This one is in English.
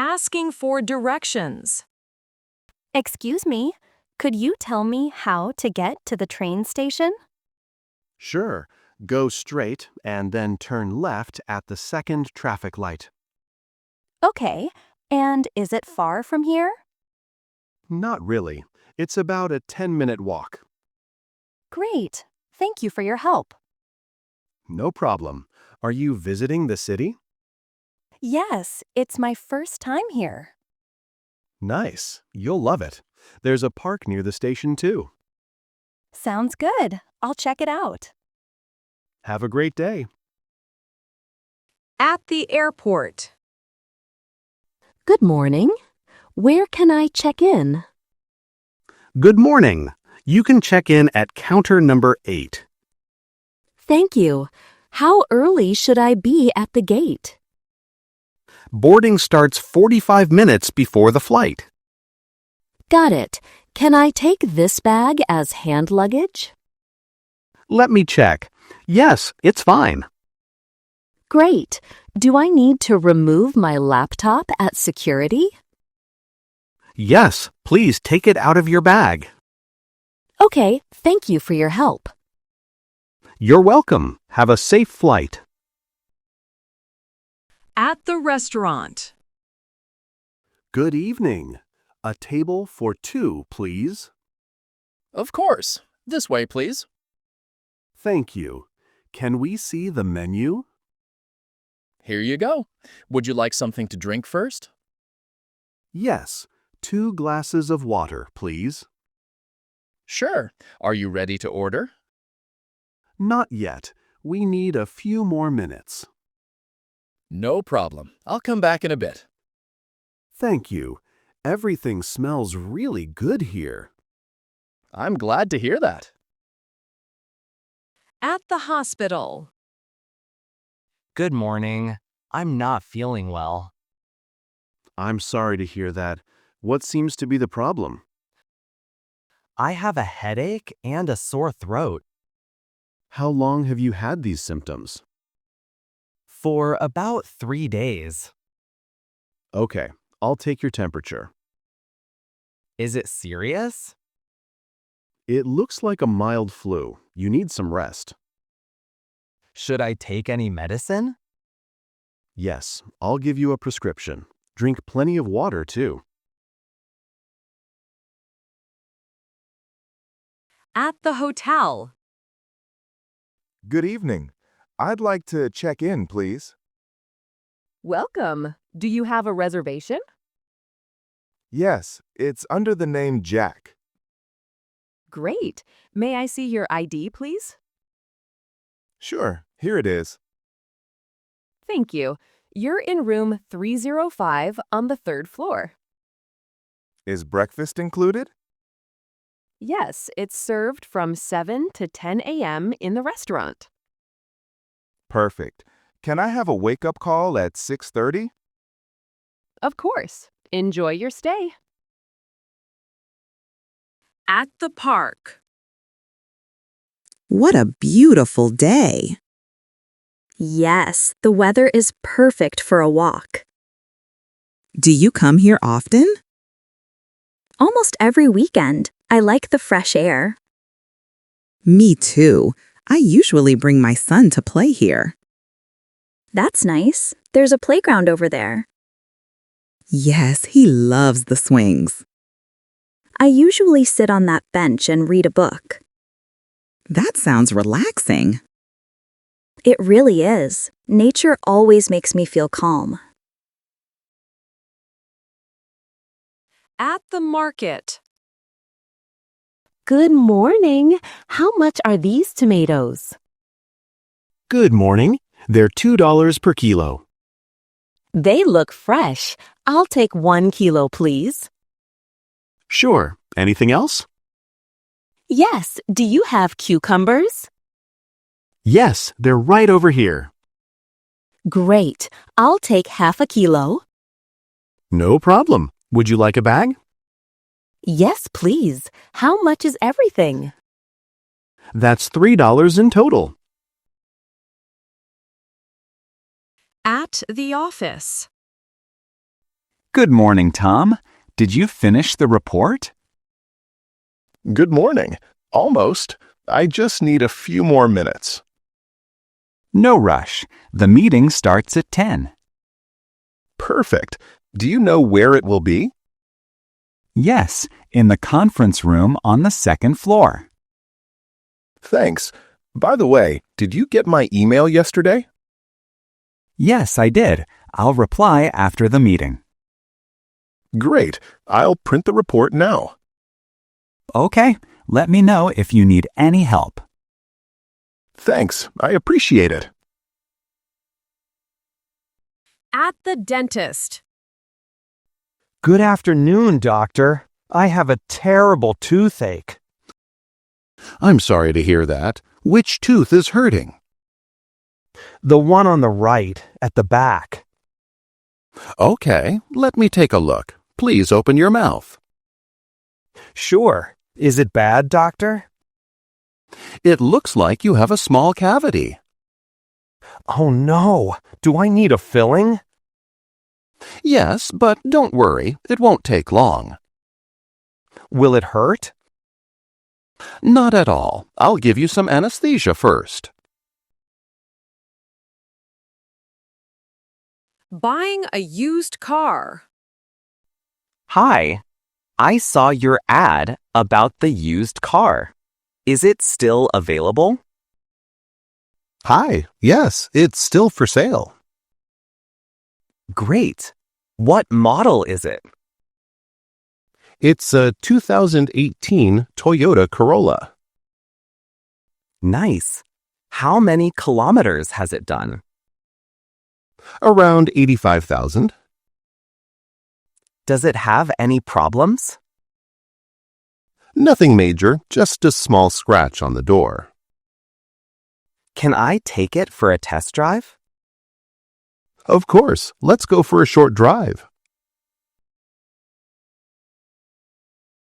Asking for directions. Excuse me, could you tell me how to get to the train station? Sure, go straight and then turn left at the second traffic light. Okay, and is it far from here? Not really. It's about a 10-minute walk. Great, thank you for your help. No problem. Are you visiting the city? Yes, it's my first time here. Nice. You'll love it. There's a park near the station too. Sounds good. I'll check it out. Have a great day. At the airport. Good morning. Where can I check in? Good morning. You can check in at counter number 8. Thank you. How early should I be at the gate? Boarding starts 45 minutes before the flight. Got it. Can I take this bag as hand luggage? Let me check. Yes, it's fine. Great. Do I need to remove my laptop at security? Yes, please take it out of your bag. Okay, thank you for your help. You're welcome. Have a safe flight. At the restaurant. Good evening. A table for 2, please. Of course. This way, please. Thank you. Can we see the menu? Here you go. Would you like something to drink first? Yes, 2 glasses of water, please. Sure. Are you ready to order? Not yet. We need a few more minutes. No problem. I'll come back in a bit. Thank you. Everything smells really good here. I'm glad to hear that. At the hospital. Good morning. I'm not feeling well. I'm sorry to hear that. What seems to be the problem? I have a headache and a sore throat. How long have you had these symptoms? For about 3 days. Okay, I'll take your temperature. Is it serious? It looks like a mild flu. You need some rest. Should I take any medicine? Yes, I'll give you a prescription. Drink plenty of water, too. At the hotel. Good evening. I'd like to check in, please. Welcome. Do you have a reservation? Yes, it's under the name Jack. Great. May I see your ID, please? Sure, here it is. Thank you. You're in room 305 on the 3rd floor. Is breakfast included? Yes, it's served from 7 to 10 a.m. in the restaurant. Perfect. Can I have a wake-up call at 6:30? Of course. Enjoy your stay. At the park. What a beautiful day. Yes, the weather is perfect for a walk. Do you come here often? Almost every weekend. I like the fresh air. Me too. I usually bring my son to play here. That's nice. There's a playground over there. Yes, he loves the swings. I usually sit on that bench and read a book. That sounds relaxing. It really is. Nature always makes me feel calm. At the market. Good morning. How much are these tomatoes? Good morning. They're $2 per kilo. They look fresh. I'll take 1 kilo, please. Sure. Anything else? Yes, do you have cucumbers? Yes, they're right over here. Great. I'll take half a kilo. No problem. Would you like a bag? Yes, please. How much is everything? That's $3 in total. At the office. Good morning, Tom. Did you finish the report? Good morning. Almost. I just need a few more minutes. No rush. The meeting starts at 10. Perfect. Do you know where it will be? Yes, in the conference room on the second floor. Thanks. By the way, did you get my email yesterday? Yes, I did. I'll reply after the meeting. Great. I'll print the report now. Okay, let me know if you need any help. Thanks. I appreciate it. At the dentist. Good afternoon, doctor. I have a terrible toothache. I'm sorry to hear that. Which tooth is hurting? The one on the right, at the back. Okay, let me take a look. Please open your mouth. Sure. Is it bad, doctor? It looks like you have a small cavity. Oh no. Do I need a filling? Yes, but don't worry. It won't take long. Will it hurt? Not at all. I'll give you some anesthesia first. Buying a used car. Hi, I saw your ad about the used car. Is it still available? Hi, yes, it's still for sale. Great. What model is it? It's a 2018 Toyota Corolla. Nice. How many kilometers has it done? Around 85,000. Does it have any problems? Nothing major, just a small scratch on the door. Can I take it for a test drive? Of course, let's go for a short drive.